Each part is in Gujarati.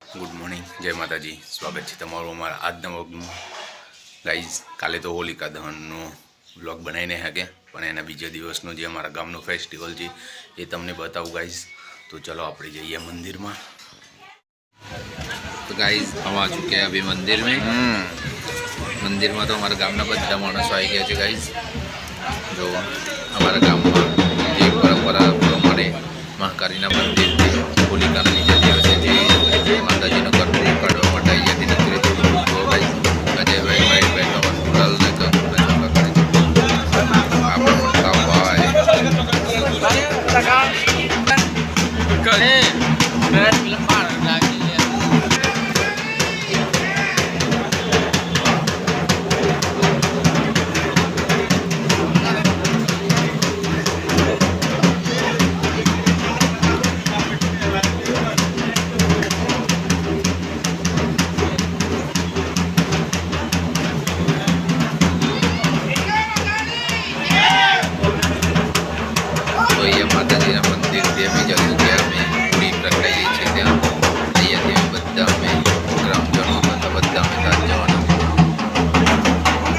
ગુડ મોર્નિંગ, જય માતાજી. સ્વાગત છે તમારું અમારા આજના વ્લોગમાં. ગાઈઝ, કાલે તો હોલિકા દહનનો વ્લોગ બનાવીને શકે, પણ એના બીજા દિવસનો જે અમારા ગામનો ફેસ્ટિવલ છે એ તમને બતાવું ગાઈઝ. તો ચલો આપણે જઈએ મંદિરમાં. तो गाइस हम आ चुके हैं अभी मंदिर में। मंदिर में तो हमारे गाँव બધા માણસો આવી ગયા છે गाइस। जो हमारा गाँव में જે પરંપરા પ્રમાણે મહાકાળીના મંદિરથી હોલિકાના બીજા દિવસે જે માતાજીનો ગરબો કાઢવા માટે અહીંયાથી નીકળે છે. તો ગાઈસ અજયભાઈ મહેશભાઈ તો ગુલાલ ને ચોકા કરે છે. આપણે મોટા ભાઈ માતાજીના મંદિરથી અમે જશું ત્યાં અમે પૂરી પ્રગટાઈએ છીએ. ત્યાં અહીંયાથી બધા અમે ગ્રામજનો બધા અમે ત્યાં જવાના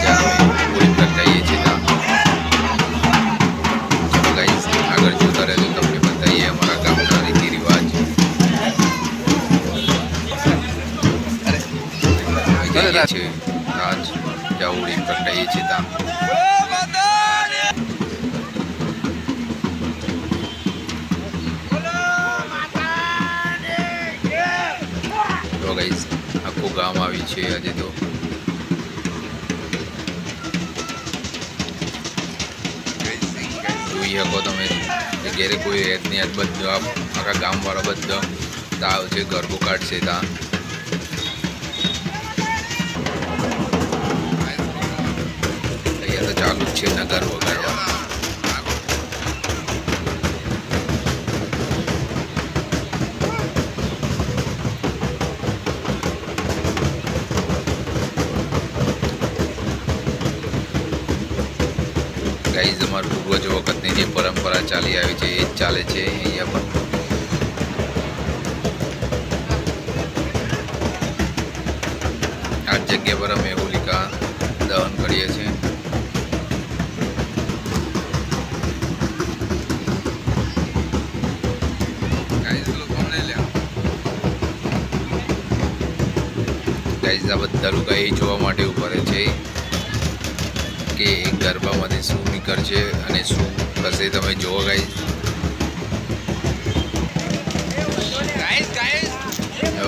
જ્યાં અમે પૂરી પ્રગટાઈએ છીએ. ત્યાં ચલો ગાઈસ આગળ જોતા રહેજો, તમને બતાવીએ અમારા ગામના રીતિ રિવાજ. જઈએ છીએ ત્યાં જ્યાં પૂરી પ્રગટાઈએ છીએ ત્યાં. ગાઈસ આખું ગામ આવી છે આજે તો. જોઈ શકો તમે ઘેરે કોઈ હેતની આજ બધું આખા ગામવાળા બધા તાવ છે, ગરબો કાઢશે ત્યાં. અહીંયા તો ચાલુ જ છે ને ગરબો કાઢવા. ગાઈઝ અમારા પૂર્વજો વખતની જે પરંપરા ચાલી આવી છે એ જ ચાલે છે અહીંયા પણ. આ જગ્યા પર અમે હોલિકા દહન કરીએ છીએ. ગાઈઝ આ બધા લોકો એ જોવા માટે ઉભા રહે છે કે ગરબામાંથી શું નીકળશે અને શું થશે. તમે જુઓ ગાઈઝ.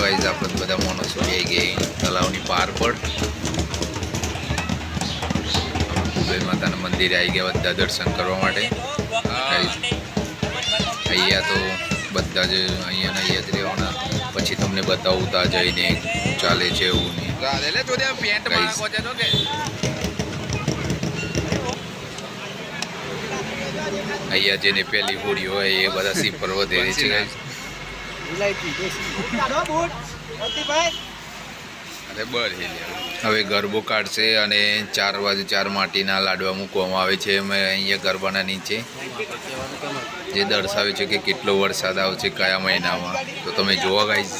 ગાઈઝ આપણે બધા માણસો આવી ગયા તલાવની પાર પર. કુબેર માતાના મંદિરે આવી ગયા બધા દર્શન કરવા માટે. અહીંયા તો બધા જ અહીંયા જ રહેવાના. પછી તમને બતાવું ત્યાં જઈને ચાલે છે એવું નહીં. અહીંયા જેને પહેલી હોળી હોય એ બધા સીપર વધેરે છે. હવે ગરબો કાઢશે અને 4 વાગે 4 માટીના લાડવા મૂકવામાં આવે છે. અમે અહીંયા ગરબાના નીચે જે દર્શાવે છે કે કેટલો વરસાદ આવશે કયા મહિનામાં. તો તમે જોવા ગાઈઝ.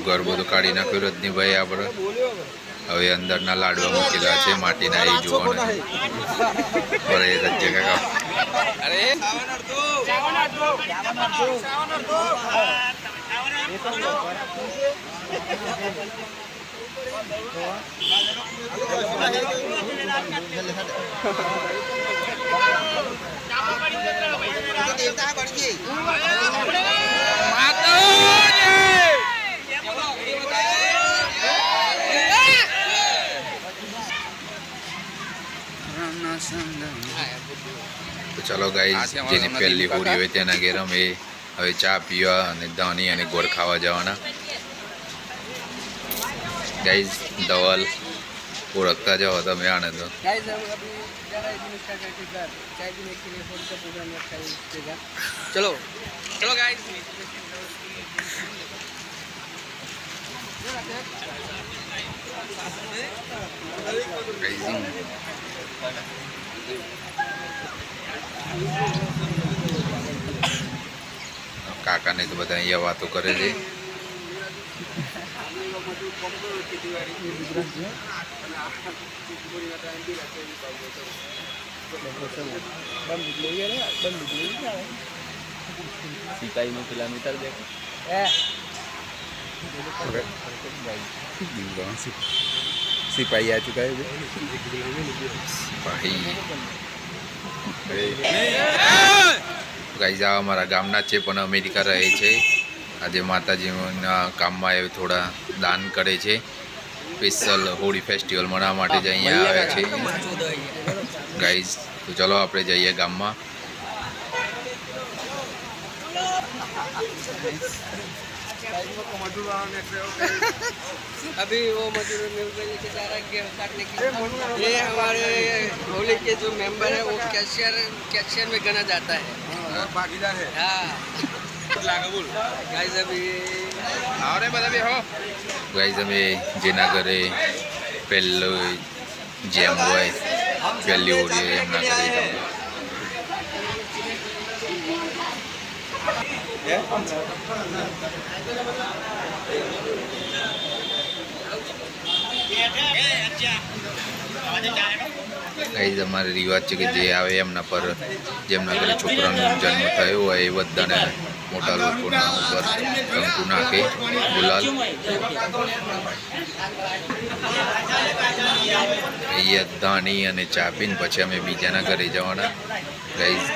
ગરબો તો કાઢી નાખ્યો રજનીભાઈ આપણે. હવે અંદરના લાડવા મૂકેલા છે માટીના એ જોવાના. તો ચાલો ગાઈઝ જેની પહેલી હોળી હોય તેના ઘેર અમે હવે ચા પીવા અને દાની અને ગોળ ખાવા જવાના. ગાઈઝ ધવલ ઓળખતા જાઓ તમે આને તો. चलो चलो गाइस કાકાને તો બધા અહીંયા વાતો કરે છે. સિપાહીનું કિલોમીટર દેખો સિપાહી આ ચુકા है ભાઈ ગાઈઝ આ અમારા ગામના છે પણ અમેરિકા રહે છે. આજે માતાજીના કામમાં એ થોડા દાન કરે છે. સ્પેશિયલ હોળી ફેસ્ટિવલ મનાવવા માટે જ અહીંયા આવે છે ગાઈઝ. તો ચલો આપણે જઈએ ગામમાં. अभी वो मजदूर मिल रही है जा रहा है गेहूं काटने के लिए. ये हमारे होली के जो मेंबर है वो कैशियर में गना जाता है और भागीदार है. हाँ गाइस अभी ગાઈઝ અમે જેના ઘરે પહેલો જેમ હોય પહેલી હોળી હોય એમના ઘરે જાઉં. ગાઈઝ અમારે રિવાજ છે કે જે આવે એમના પર જેમના ઘરે છોકરાનો જન્મ થયો હોય એ બધાને મોટા લોકોના ઉપર કંકુ નાખે ગુલાલ. અહીંયા ધાણી અને ચા પીને પછી અમે બીજાના ઘરે જવાના. ગાઈઝ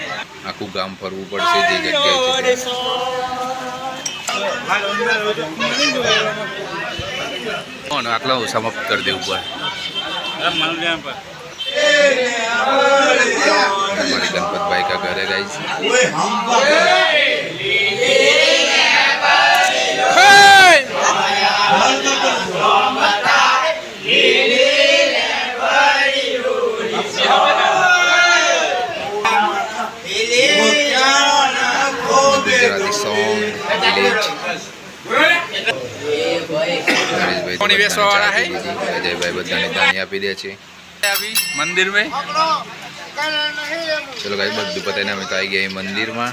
આખું ગામ ફરવું પડશે જે જગ્યાએ આટલા સમાપ્ત કરી દેવું પડે. हमारे गणपत भाई का घर है guys. Gujarati song village Ajay भाई बधाने दानी आपी दे छे अभी मंदिर में. ચલો ગાઈસ બધું પતાઈને અમે તો આવી ગયા મંદિરમાં.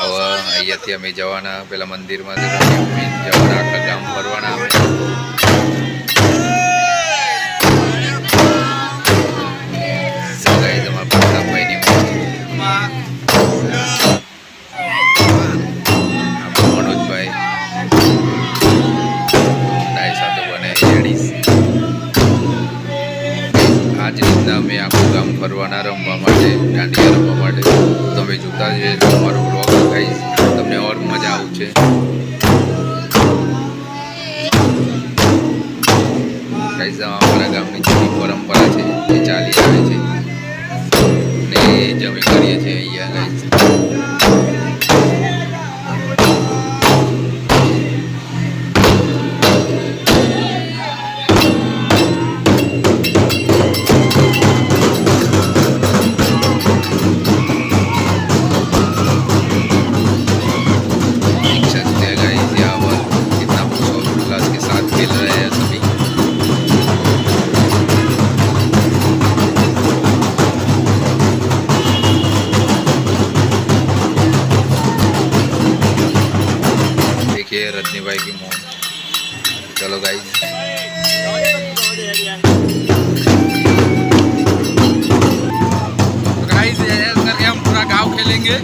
હવે અહીંયાથી અમે જવાના પેલા મંદિરમાં જવાના આખા ગામ ફરવાના અમે. ગાઈસ અમારા પ્રતાપભાઈની મનોજભાઈ ડાય સાથે બને લેડીઝ. આ જ રીતના અમે આખું ગામ ફરવાના રમવા માટે દાંડિયા રમવા માટે. તમે જોતા જ અમારો બ્લોગ ગાઈસ તમને ઓર મજા આવશે. ગાઈસ અમારા ગામની જૂની પરંપરા છે એ ચાલી આવે છે ને એ જ અમે કરીએ છીએ અહીંયા ગાઈસ. रजनी भाई की मोम. चलो गाइस करके हम पूरा गांव खेलेंगे.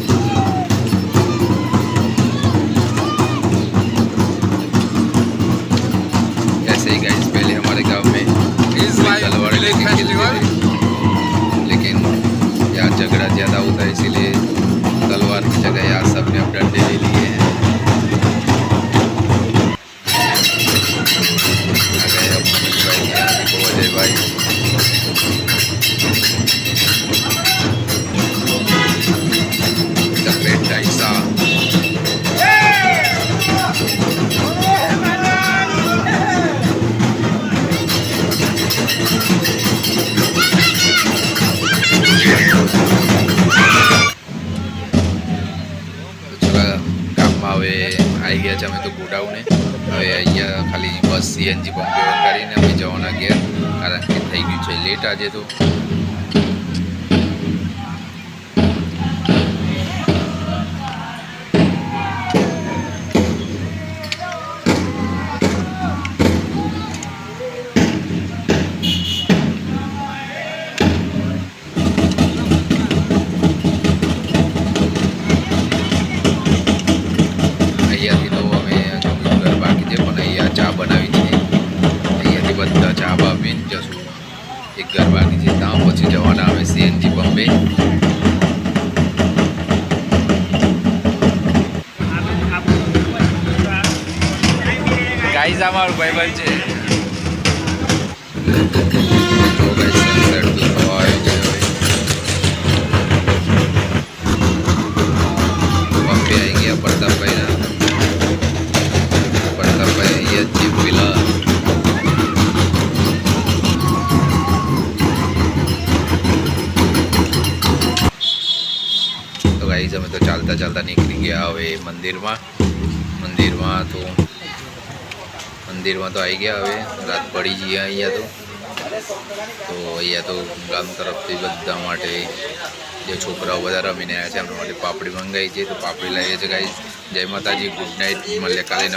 ऐसे ही गाइस पहले हमारे गांव में तलवार लेके खेलते थे लेकिन यहाँ झगड़ा ज़्यादा होता है इसीलिए तलवार की जगह यहाँ सबने अब डंडे ले लिए हैं. भाई આવી ગયા છે અમે તો ગોડાઉને. હવે અહીંયા ખાલી બસ સીએનજી પંપે કાઢીને અમે જવાના ગયા, કારણ કે થઈ ગયું છે લેટ આજે તો. અહીંયાથી તો અમે ઘર બાકી છે, પણ અહીંયા ચા બનાવી દીધી. અહીંયાથી બધા ચા પીને જશું. એક ઘર બાકી છે, ત્યાં પછી જવાના આવે સીએનજી પંપે. ગાઈઝ આ મારું ભાઈબંધ છે. તો ગાઈઝ સનસેટ તો થવા આવ્યો છે હવે. પંપે આવી ગયા પ્રતાપભાઈના. પ્રતાપભાઈ અહીંયા જ છે પેલા. તો ગાઈઝ અમે તો ચાલતા ચાલતા નીકળી ગયા હવે મંદિરમાં તો આવી ગયા. હવે રાત પડી જઈએ અહીંયા તો અહીંયા તો ગામ તરફથી બધા માટે જે છોકરાઓ બધા રમીને આવ્યા છે એમના માટે પાપડી મંગાવી છે, તો પાપડી લાવીએ છીએ ગાઈઝ. જય માતાજી, ગુડ નાઇટ, મળીએ કાલે.